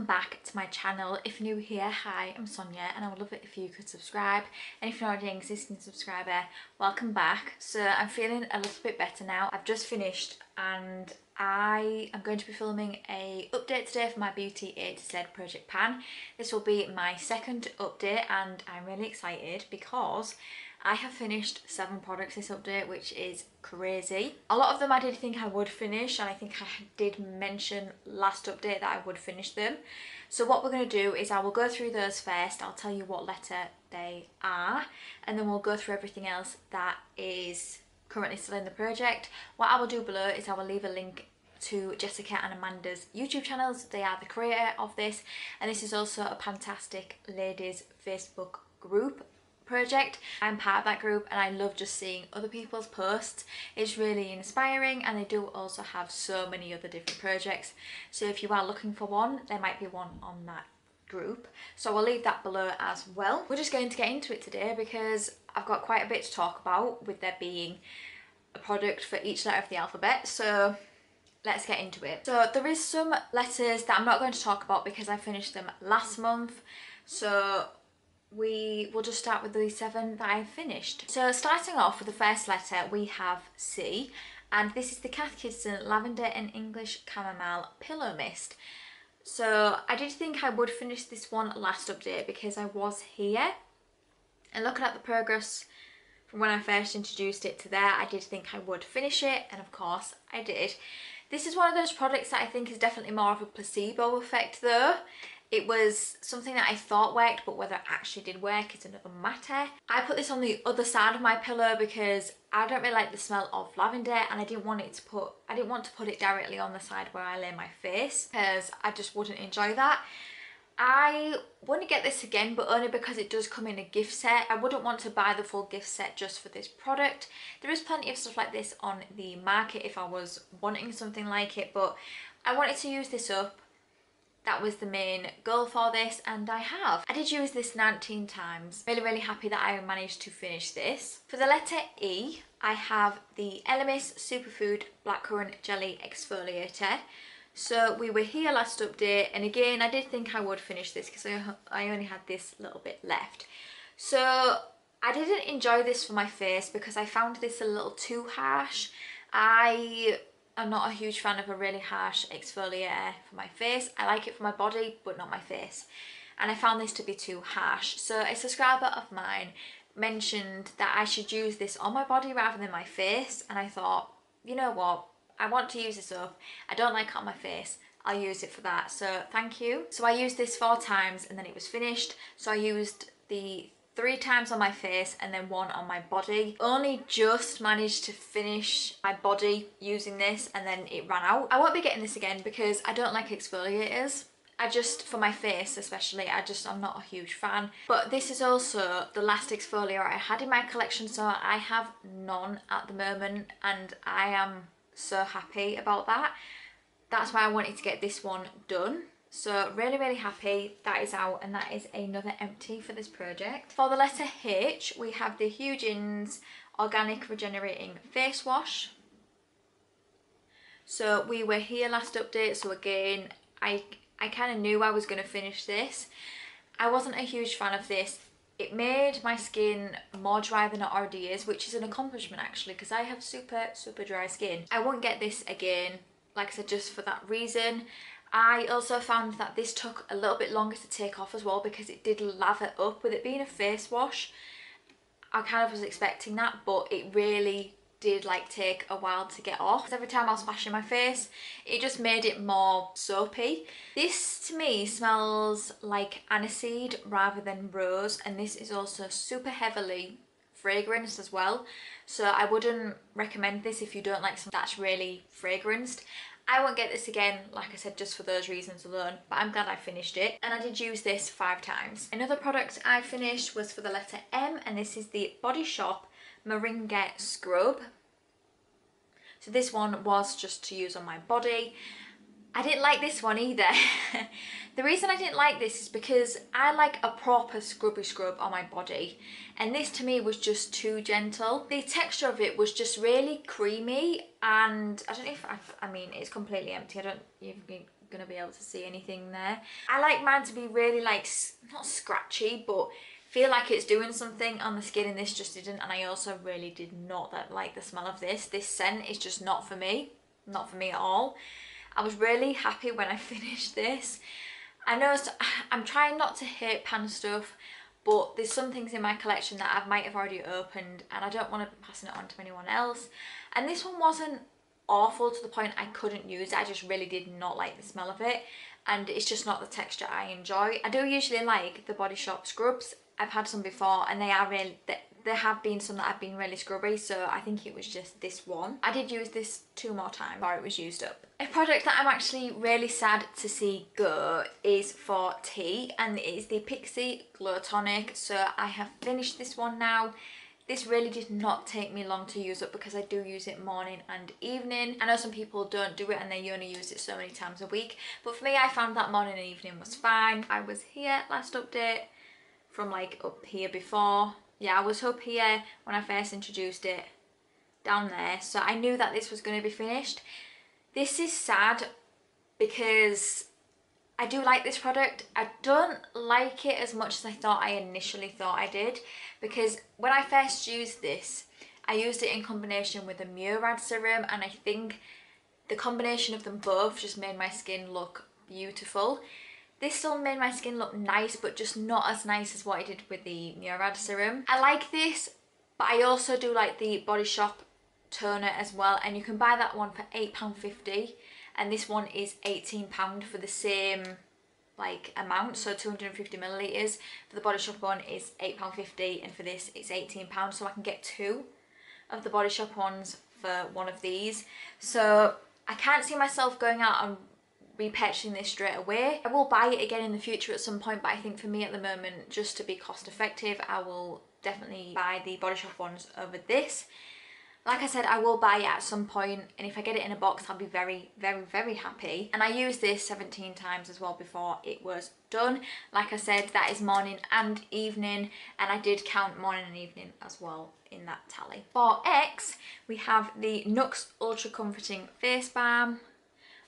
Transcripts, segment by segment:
back to my channel. If you're new here, hi, I'm Sonia and I would love it if you could subscribe, and if you're already an existing subscriber, welcome back. So I'm feeling a little bit better now. I've just finished and I am going to be filming a update today for my Beauty A to Z project Pan. This will be my second update and I'm really excited because I have finished 7 products this update, which is crazy. A lot of them I did think I would finish, and I think I did mention last update that I would finish them. So what we're going to do is I will go through those first. I'll tell you what letter they are, and then we'll go through everything else that is currently still in the project. What I will do below is I will leave a link to Jessica and Amanda's YouTube channels. They are the creator of this, and this is also a PANtastic ladies Facebook group project. I'm part of that group and I love just seeing other people's posts. It's really inspiring, and they do also have so many other different projects, so if you are looking for one, there might be one on that group, so I'll leave that below as well. We're just going to get into it today because I've got quite a bit to talk about, with there being a product for each letter of the alphabet, so let's get into it. So there is some letters that I'm not going to talk about because I finished them last month, so we will just start with the 7 that I finished. So starting off with the first letter, we have C, and this is the Cath Kidston Lavender and English Chamomile Pillow Mist. So I did think I would finish this one last update because I was here, and looking at the progress from when I first introduced it to there, I did think I would finish it, and of course I did. This is one of those products that I think is definitely more of a placebo effect though. It was something that I thought worked, but whether it actually did work is another matter. I put this on the other side of my pillow because I don't really like the smell of lavender, and I didn't want to put it directly on the side where I lay my face because I just wouldn't enjoy that. I want to get this again, but only because it does come in a gift set. I wouldn't want to buy the full gift set just for this product. There is plenty of stuff like this on the market if I was wanting something like it, but I wanted to use this up. That was the main goal for this, and I have. I did use this 19 times. Really happy that I managed to finish this. For the letter E, I have the Elemis Superfood Blackcurrant Jelly Exfoliator. So we were here last update, and again I did think I would finish this because I only had this little bit left. So I didn't enjoy this for my face because I found this a little too harsh. I'm not a huge fan of a really harsh exfoliator for my face. I like it for my body, but not my face. And I found this to be too harsh. So a subscriber of mine mentioned that I should use this on my body rather than my face. And I thought, you know what? I want to use this up. I don't like it on my face. I'll use it for that. So thank you. So I used this 4 times and then it was finished. So I used the 3 times on my face and then 1 on my body. Only just managed to finish my body using this and then it ran out. I won't be getting this again because I don't like exfoliators. For my face especially, I'm not a huge fan. But this is also the last exfoliator I had in my collection, so I have none at the moment and I am so happy about that. That's why I wanted to get this one done. So really happy that is out, and that is another empty for this project. For the letter H, we have the Huygens Organic Regenerating Face Wash. So we were here last update, so again I kind of knew I was going to finish this. I wasn't a huge fan of this. It made my skin more dry than it already is, which is an accomplishment actually because I have super dry skin. I won't get this again, like I said, just for that reason. I also found that this took a little bit longer to take off as well because it did lather up. With it being a face wash, I kind of was expecting that, but it really did take a while to get off. Every time I was washing my face, it just made it more soapy. This to me smells like aniseed rather than rose, and this is also super heavily fragranced as well. So I wouldn't recommend this if you don't like something that's really fragranced. I won't get this again, like I said, just for those reasons alone, but I'm glad I finished it. And I did use this 5 times. Another product I finished was for the letter M, and this is the Body Shop Moringa Scrub. So this one was just to use on my body. I didn't like this one either. The reason I didn't like this is because I like a proper scrubby scrub on my body, and this to me was just too gentle. The texture of it was just really creamy, and I don't know if I mean it's completely empty. I don't even gonna be able to see anything there. I like mine to be really like, not scratchy, but feel like it's doing something on the skin, and this just didn't. And I also really did not like the smell of this. This scent is just not for me. Not for me at all. I was really happy when I finished this. I know I'm trying not to hate pan stuff, but there's some things in my collection that I might have already opened and I don't want to be passing it on to anyone else. And this one wasn't awful to the point I couldn't use it. I just really did not like the smell of it, and it's just not the texture I enjoy. I do usually like the Body Shop scrubs. I've had some before and they are really, there have been some that have been really scrubby, so I think it was just this one. I did use this 2 more times before it was used up. A product that I'm actually really sad to see go is for tea, and it is the Pixi Glow Tonic. So I have finished this one now. This really did not take me long to use up because I do use it morning and evening. I know some people don't do it and they only use it so many times a week, but for me I found that morning and evening was fine. I was here last update from like up here before. Yeah, I was up here when I first introduced it, down there, so I knew that this was going to be finished. This is sad because I do like this product. I don't like it as much as I thought I initially thought I did, because when I first used this, I used it in combination with a Murad serum, and I think the combination of them both just made my skin look beautiful. This still made my skin look nice, but just not as nice as what I did with the Murad serum. I like this, but I also do like the Body Shop toner as well, and you can buy that one for £8.50. And this one is £18 for the same like amount, so 250 millilitres. For the Body Shop one is £8.50, and for this it's £18, so I can get 2 of the Body Shop ones for one of these. So I can't see myself going out and repurchasing this straight away. I will buy it again in the future at some point, but I think for me at the moment, just to be cost effective, I will definitely buy the Body Shop ones over this. Like I said, I will buy it at some point, and if I get it in a box, I'll be very, very, very happy. And I used this 17 times as well before it was done. Like I said, that is morning and evening, and I did count morning and evening as well in that tally. For X, we have the Nux Ultra Comforting Face Balm.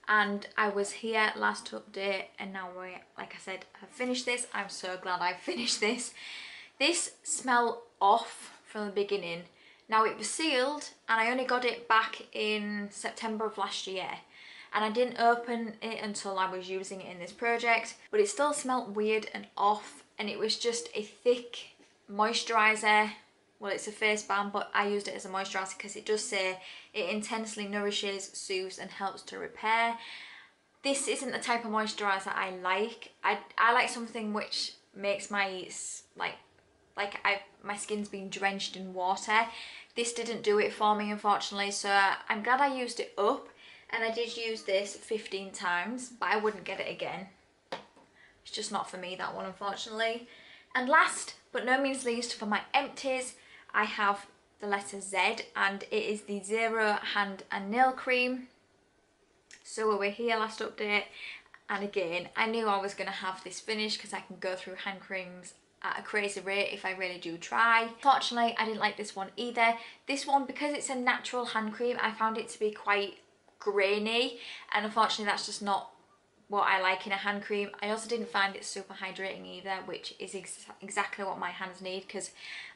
And I was here last update, and now we, like I said, have finished this. I'm so glad I finished this. This smelled off from the beginning. Now it was sealed and I only got it back in September of last year, and I didn't open it until I was using it in this project, but it still smelled weird and off, and it was just a thick moisturizer. Well, it's a face balm, but I used it as a moisturizer because it does say it intensely nourishes, soothes and helps to repair. This isn't the type of moisturizer I like. I like something which makes my my skin's been drenched in water. This didn't do it for me, unfortunately, so I'm glad I used it up. And I did use this 15 times, but I wouldn't get it again. It's just not for me, that one, unfortunately. And last but no means least, for my empties, I have the letter Z, and it is the Zero Hand and Nail Cream. So we were here last update, and again, I knew I was going to have this finished because I can go through hand creams at a crazy rate if I really do try. Fortunately, I didn't like this one either. This one, because it's a natural hand cream, I found it to be quite grainy, and unfortunately that's just not what I like in a hand cream. I also didn't find it super hydrating either, which is exactly what my hands need, because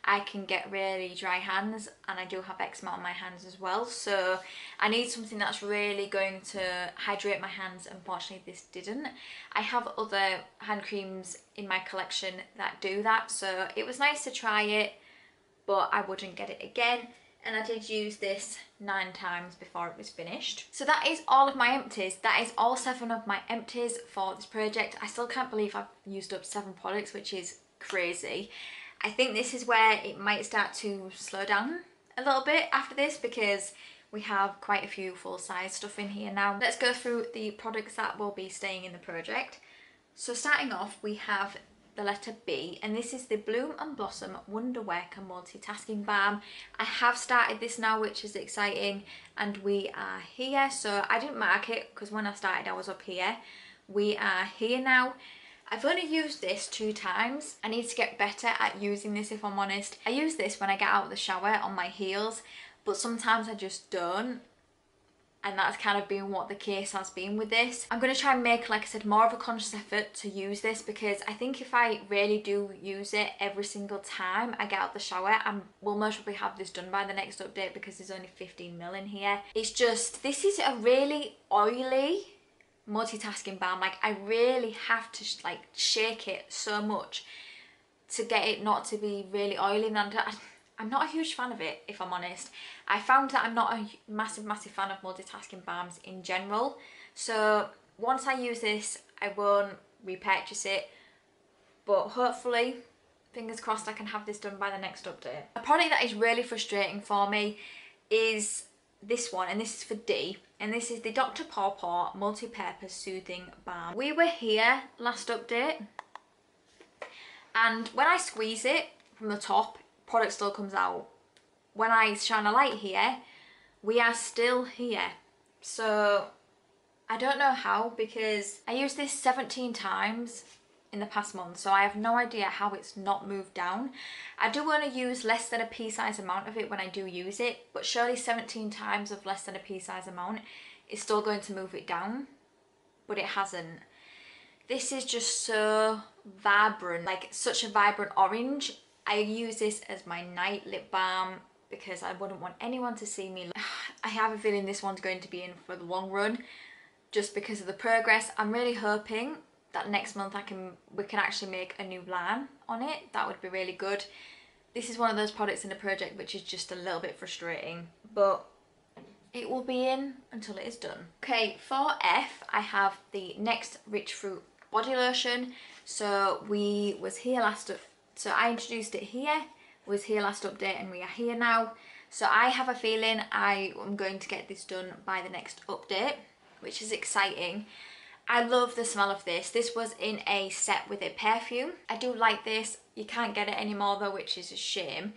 I can get really dry hands and I do have eczema on my hands as well, so I need something that's really going to hydrate my hands. Unfortunately this didn't. I have other hand creams in my collection that do that, so it was nice to try it, but I wouldn't get it again. And I did use this 9 times before it was finished. So that is all of my empties. That is all 7 of my empties for this project. I still can't believe I've used up 7 products, which is crazy. I think this is where it might start to slow down a little bit after this, because we have quite a few full-size stuff in here now. Let's go through the products that will be staying in the project. So starting off, we have the letter B, and this is the Bloom and Blossom Wonder Worker Multitasking Balm. I have started this now, which is exciting, and we are here. So I didn't mark it because when I started I was up here. We are here now. I've only used this 2 times. I need to get better at using this, if I'm honest. I use this when I get out of the shower on my heels, but sometimes I just don't. and that's kind of been what the case has been with this. I'm going to try and make, like I said, more of a conscious effort to use this, because I think if I really do use it every single time I get out the shower, I will most probably have this done by the next update, because there's only 15ml in here. It's just, this is a really oily multitasking balm. Like, I really have to like shake it so much to get it not to be really oily, and I'm not a huge fan of it, if I'm honest. I found that I'm not a massive fan of multitasking balms in general, so once I use this I won't repurchase it, but hopefully, fingers crossed, I can have this done by the next update. A product that is really frustrating for me is this one, and this is for D, and this is the Dr. Paw Multi-Purpose Soothing Balm. We were here last update, and when I squeeze it from the top, product still comes out. When I shine a light here, we are still here. So I don't know how, because I used this 17 times in the past month, so I have no idea how it's not moved down. I do want to use less than a pea-size amount of it when I do use it, but surely 17 times of less than a pea-size amount is still going to move it down, but it hasn't. This is just so vibrant, like such a vibrant orange. I use this as my night lip balm because I wouldn't want anyone to see me. I have a feeling this one's going to be in for the long run, just because of the progress. I'm really hoping that next month we can actually make a new line on it. That would be really good. This is one of those products in the project which is just a little bit frustrating, but it will be in until it is done. Okay, for F, I have the Next Rich Fruit body lotion. So I introduced it here, was here last update, and we are here now. So I have a feeling I am going to get this done by the next update, which is exciting. I love the smell of this. This was in a set with a perfume. I do like this. You can't get it anymore though, which is a shame.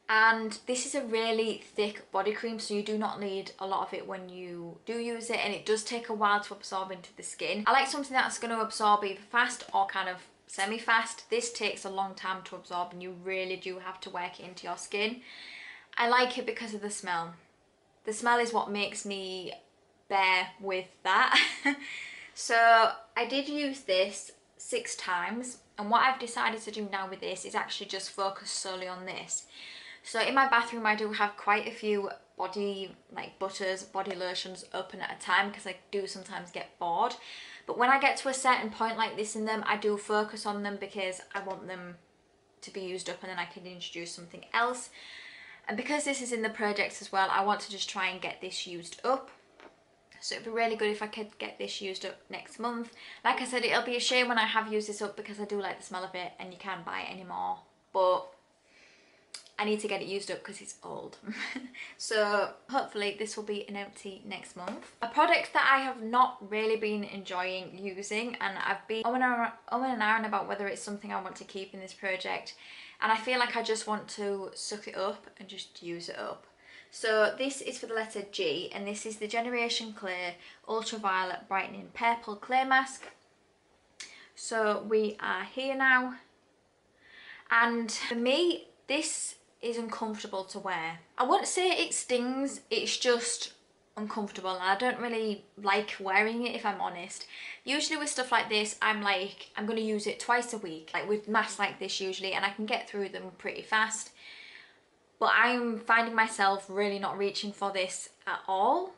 And this is a really thick body cream, so you do not need a lot of it when you do use it, and it does take a while to absorb into the skin. I like something that's going to absorb either fast or kind of semi-fast. This takes a long time to absorb, and you really do have to work it into your skin. I like it because of the smell. The smell is what makes me bear with that. So I did use this 6 times, and what I've decided to do now with this is actually just focus solely on this. So in my bathroom I do have quite a few body butters, body lotions open at a time, because I do sometimes get bored. But when I get to a certain point like this in them, I do focus on them because I want them to be used up, and then I can introduce something else. And because this is in the project as well, I want to just try and get this used up. So it'd be really good if I could get this used up next month. Like I said, it'll be a shame when I have used this up, because I do like the smell of it and you can't buy it anymore. But I need to get it used up because it's old. So hopefully this will be an empty next month. A product that I have not really been enjoying using, and I've been umming and ahhing about whether it's something I want to keep in this project, and I feel like I just want to suck it up and just use it up. So this is for the letter G, and this is the Generation Clear Ultraviolet Brightening Purple Clay Mask. So we are here now, and for me this is uncomfortable to wear. I wouldn't say it stings, it's just uncomfortable, and I don't really like wearing it, if I'm honest. Usually with stuff like this, I'm going to use it twice a week, like with masks like this usually, and I can get through them pretty fast. But I'm finding myself really not reaching for this at all,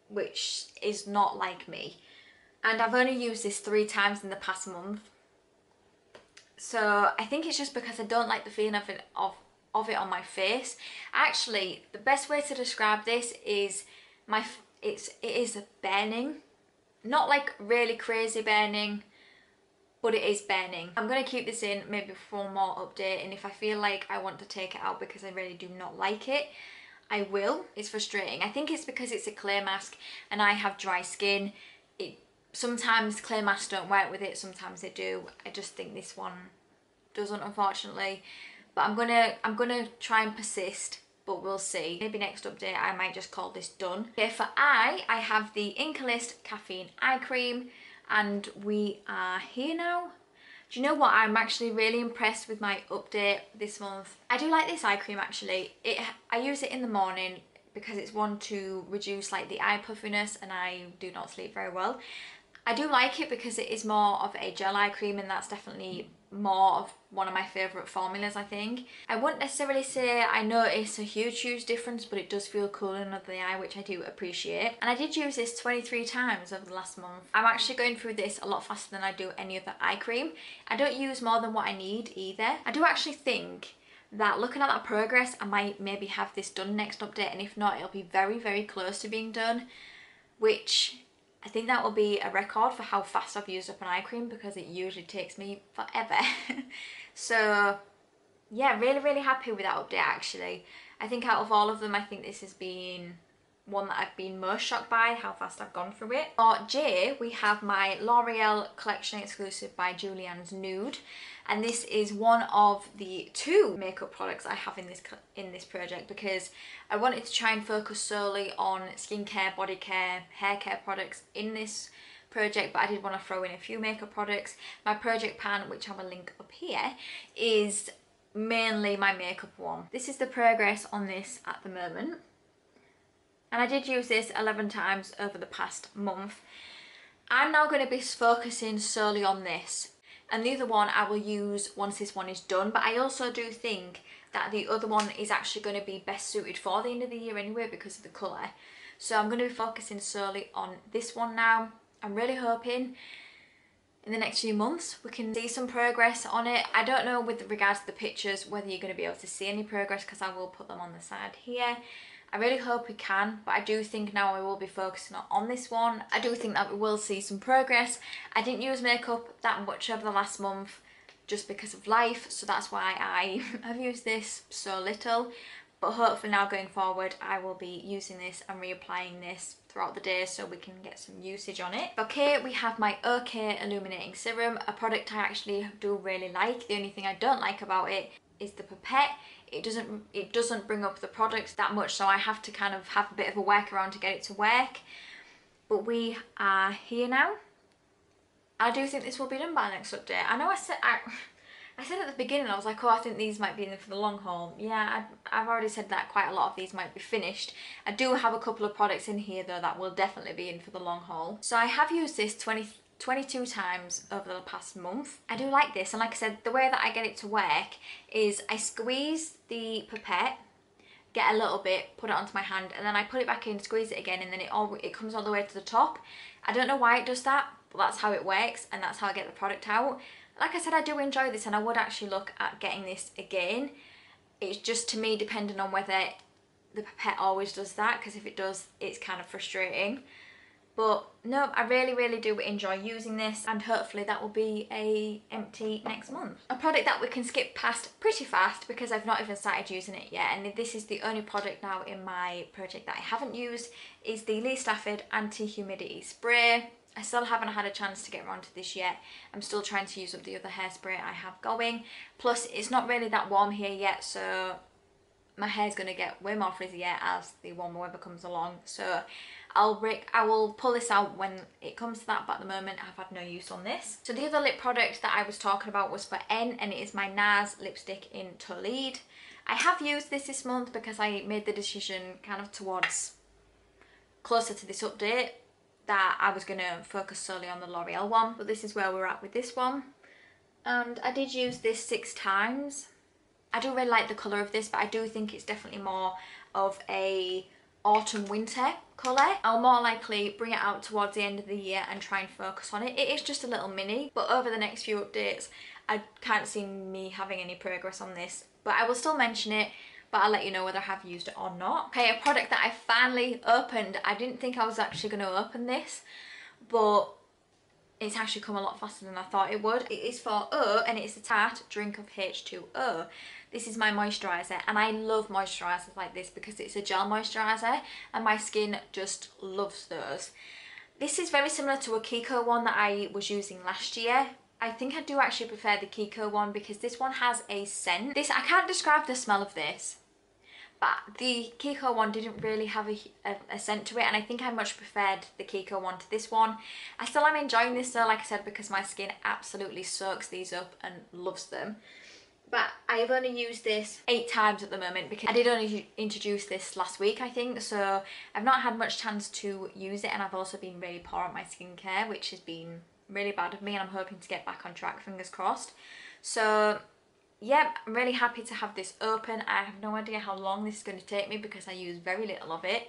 which is not like me. And I've only used this 3 times in the past month. So I think it's just because I don't like the feeling of it on my face. Actually, the best way to describe this is it is burning. Not like really crazy burning, but it is burning. I'm going to keep this in maybe for one more update, and if I feel like I want to take it out because I really do not like it, I will. It's frustrating. I think it's because it's a clay mask and I have dry skin. Sometimes clay masks don't work with it, sometimes they do. I just think this one doesn't, unfortunately. But I'm gonna try and persist, but we'll see. Maybe next update I might just call this done. Okay, for I have the Incalist Caffeine Eye Cream, and we are here now. Do you know what? I'm actually really impressed with my update this month. I do like this eye cream actually. I use it in the morning because it's one to reduce like the eye puffiness, and I do not sleep very well. I do like it because it is more of a gel eye cream, and that's definitely more of one of my favourite formulas, I think. I wouldn't necessarily say I notice a huge difference, but it does feel cooling under the eye, which I do appreciate. And I did use this 23 times over the last month. I'm actually going through this a lot faster than I do any other eye cream. I don't use more than what I need either. I do actually think that looking at that progress, I might maybe have this done next update, and if not, it'll be very close to being done, which I think that will be a record for how fast I've used up an eye cream, because it usually takes me forever. So yeah, really happy with that update actually. I think out of all of them, I think this has been one that I've been most shocked by, how fast I've gone through it. For J, we have my L'Oreal Collection exclusive by Julianne's Nude. And this is one of the 2 makeup products I have in this project, because I wanted to try and focus solely on skincare, body care, hair care products in this project, but I did want to throw in a few makeup products. My project pan, which I will link up here, is mainly my makeup one. This is the progress on this at the moment. And I did use this 11 times over the past month. I'm now going to be focusing solely on this. And the other one I will use once this one is done, but I also do think that the other one is actually going to be best suited for the end of the year anyway because of the colour. So I'm going to be focusing solely on this one now. I'm really hoping in the next few months we can see some progress on it. I don't know with regards to the pictures whether you're going to be able to see any progress, because I will put them on the side here. I really hope we can, but I do think now I will be focusing on this one. I do think that we will see some progress. I didn't use makeup that much over the last month just because of life, so that's why I have used this so little. But hopefully now going forward I will be using this and reapplying this throughout the day so we can get some usage on it. Okay, we have my OK Illuminating Serum, a product I actually do really like. The only thing I don't like about it is the pipette. It doesn't bring up the products that much, so I have to kind of have a bit of a workaround to get it to work. But we are here now. I do think this will be done by the next update. I know I said at the beginning, I was like, oh, I think these might be in for the long haul. Yeah, I've already said that quite a lot of these might be finished. I do have a couple of products in here though that will definitely be in for the long haul. So I have used this 22 times over the past month. I do like this, and like I said, the way that I get it to work is I squeeze the pipette, get a little bit, put it onto my hand, and then I put it back in, squeeze it again, and then it comes all the way to the top. I don't know why it does that, but that's how it works, and that's how I get the product out. Like I said, I do enjoy this, and I would actually look at getting this again. It's just, to me, depending on whether the pipette always does that, because if it does, it's kind of frustrating. But no, I really do enjoy using this, and hopefully that will be a empty next month. A product that we can skip past pretty fast because I've not even started using it yet, and this is the only product now in my project that I haven't used, is the Lee Stafford Anti-Humidity Spray. I still haven't had a chance to get around to this yet. I'm still trying to use up the other hairspray I have going. Plus, it's not really that warm here yet, so my hair's going to get way more frizzier as the warmer weather comes along. So I will pull this out when it comes to that, but at the moment I've had no use on this. So the other lip product that I was talking about was for N, and it is my NARS lipstick in Tolede. I have used this month because I made the decision kind of towards closer to this update that I was going to focus solely on the L'Oreal one, but this is where we're at with this one. And I did use this 6 times. I do really like the colour of this, but I do think it's definitely more of a autumn winter colour. I'll more likely bring it out towards the end of the year and try and focus on it. It is just a little mini, but over the next few updates I can't see me having any progress on this, but I will still mention it, but I'll let you know whether I have used it or not. Okay, a product that I finally opened. I didn't think I was actually going to open this, but it's actually come a lot faster than I thought it would. It is for O, and it's the Tarte Drink of H2O. This is my moisturiser, and I love moisturisers like this because it's a gel moisturiser and my skin just loves those. This is very similar to a Kiko one that I was using last year. I think I do actually prefer the Kiko one because this one has a scent. I can't describe the smell of this, but the Kiko one didn't really have a scent to it, and I think I much preferred the Kiko one to this one. I still am enjoying this though, like I said, because my skin absolutely soaks these up and loves them. but I've only used this 8 times at the moment because I did only introduce this last week, I think, so I've not had much chance to use it, and I've also been really poor at my skincare, which has been really bad of me, and I'm hoping to get back on track, fingers crossed. So yeah, I'm really happy to have this open. I have no idea how long this is going to take me because I use very little of it.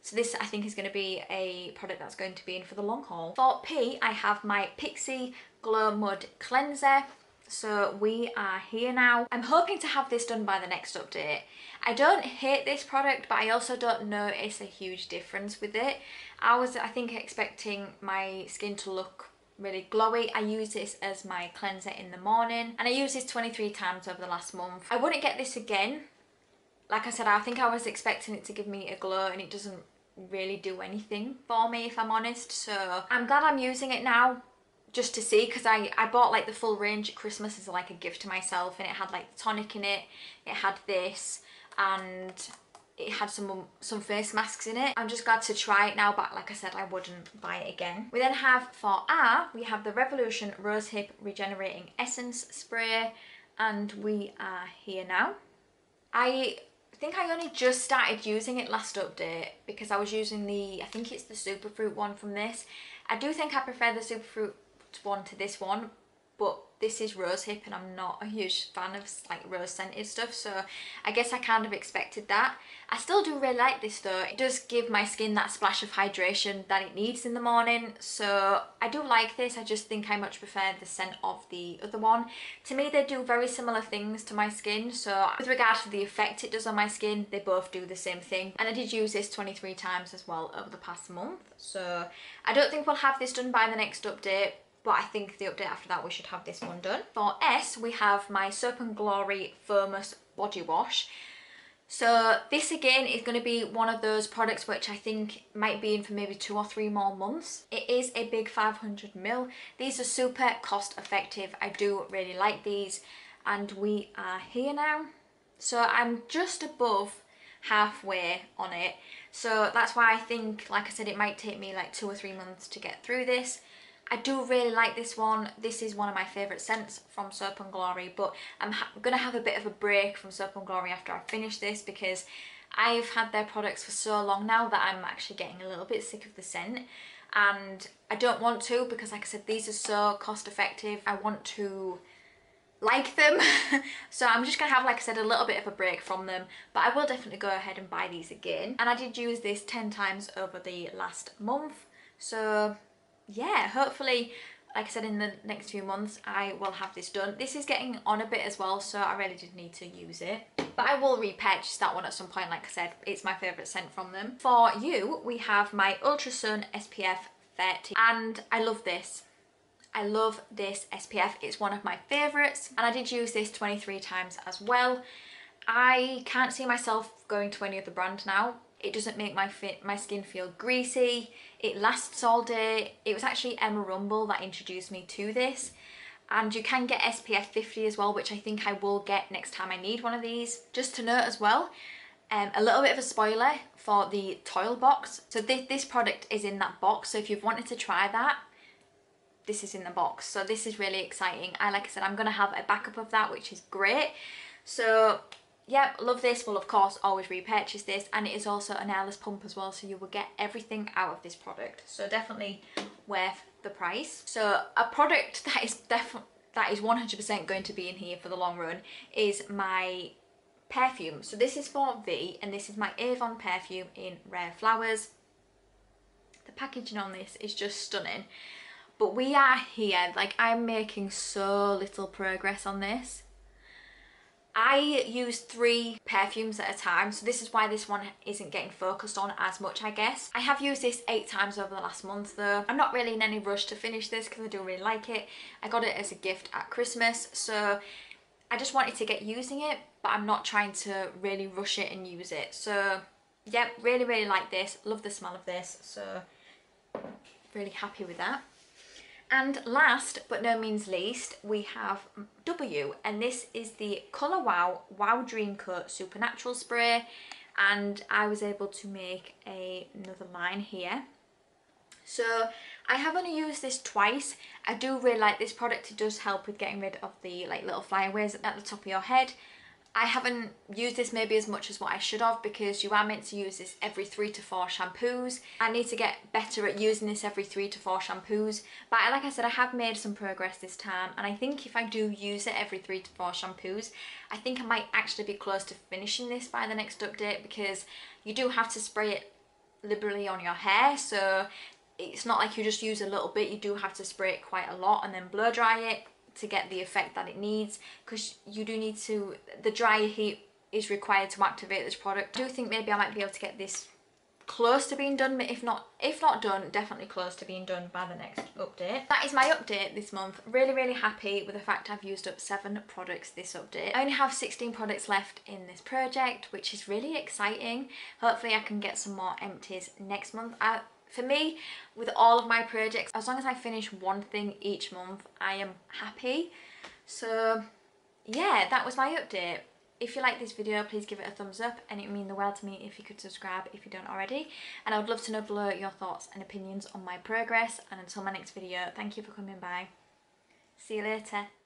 So this, I think, is going to be a product that's going to be in for the long haul. For P, I have my Pixi Glow Mud Cleanser. So we are here now. I'm hoping to have this done by the next update. I don't hate this product, but I also don't notice a huge difference with it. I think, expecting my skin to look really glowy. I use this as my cleanser in the morning, and I use this 23 times over the last month. I wouldn't get this again. Like I said, I think I was expecting it to give me a glow, and it doesn't really do anything for me, if I'm honest. So I'm glad I'm using it now, just to see, because I bought like the full range at Christmas as like a gift to myself, and it had like the tonic in it, it had this, and it had some face masks in it. I'm just glad to try it now, but like I said, I wouldn't buy it again. We then have, for R, we have the Revolution Rosehip Regenerating Essence Spray, and we are here now. I think I only just started using it last update because I was using I think it's the Superfruit one from this. I do think I prefer the Superfruit one to this one, but this is rosehip, and I'm not a huge fan of like rose scented stuff, so I guess I kind of expected that. I still do really like this though. It does give my skin that splash of hydration that it needs in the morning, so I do like this. I just think I much prefer the scent of the other one. To me, they do very similar things to my skin, so with regard to the effect it does on my skin, they both do the same thing. And I did use this 23 times as well over the past month, so I don't think we'll have this done by the next update, but I think the update after that we should have this one done. For S, we have my Soap & Glory Foamless Body Wash. So this again is going to be one of those products which I think might be in for maybe 2 or 3 more months. It is a big 500ml. These are super cost effective. I do really like these, and we are here now. So I'm just above halfway on it. So that's why I think, like I said, it might take me like 2 or 3 months to get through this. I do really like this one. This is one of my favourite scents from Soap & Glory, but I'm going to have a bit of a break from Soap & Glory after I finish this because I've had their products for so long now that I'm actually getting a little bit sick of the scent, and I don't want to, because like I said, these are so cost effective. I want to like them. So I'm just gonna have, like I said, a little bit of a break from them, but I will definitely go ahead and buy these again. And I did use this 10 times over the last month, so yeah, hopefully, like I said, in the next few months I will have this done. This is getting on a bit as well, so I really did need to use it, but I will repurchase that one at some point. Like I said, it's my favourite scent from them. For you, we have my Ultrasound SPF 30, and I love this. I love this SPF. It's one of my favourites, and I did use this 23 times as well. I can't see myself going to any other brand now. It doesn't make my skin feel greasy. It lasts all day. It was actually Emma Rumble that introduced me to this. And you can get SPF 50 as well, which I think I will get next time I need one of these. Just to note as well, a little bit of a spoiler for the Toil box. So this product is in that box. So if you've wanted to try that, this is in the box. So this is really exciting. Like I said, I'm going to have a backup of that, which is great. So yep, love this. Will of course always repurchase this, and it is also an airless pump as well, so you will get everything out of this product, so definitely worth the price. So a product that is 100% going to be in here for the long run is my perfume. So this is for V, and this is my Avon perfume in Rare Flowers. The packaging on this is just stunning, but we are here. Like, I'm making so little progress on this. I use 3 perfumes at a time, so this is why this one isn't getting focused on as much, I guess. I have used this 8 times over the last month though. I'm not really in any rush to finish this because I do really like it. I got it as a gift at Christmas, so I just wanted to get using it, but I'm not trying to really rush it and use it. So yeah, really like this. Love the smell of this, so really happy with that. And last but no means least, we have W, and this is the Colour Wow Dream Coat Supernatural Spray, and I was able to make another line here. So I have only used this twice. I do really like this product. It does help with getting rid of the like little flyaways at the top of your head. I haven't used this maybe as much as what I should have, because you are meant to use this every 3 to 4 shampoos. I need to get better at using this every 3 to 4 shampoos. But like I said, I have made some progress this time, and I think if I do use it every 3 to 4 shampoos, I think I might actually be close to finishing this by the next update, because you do have to spray it liberally on your hair, so it's not like you just use a little bit. You do have to spray it quite a lot and then blow dry it to get the effect that it needs, because you do need to, the dryer heat is required to activate this product. I do think maybe I might be able to get this close to being done, but if not done, definitely close to being done by the next update. That is my update this month. Really happy with the fact I've used up 7 products this update. I only have 16 products left in this project, which is really exciting. Hopefully I can get some more empties next month. For me, with all of my projects, as long as I finish one thing each month, I am happy. So yeah, that was my update. If you like this video, please give it a thumbs up, and it would mean the world to me if you could subscribe if you don't already. And I would love to know below your thoughts and opinions on my progress. And until my next video, thank you for coming by. See you later.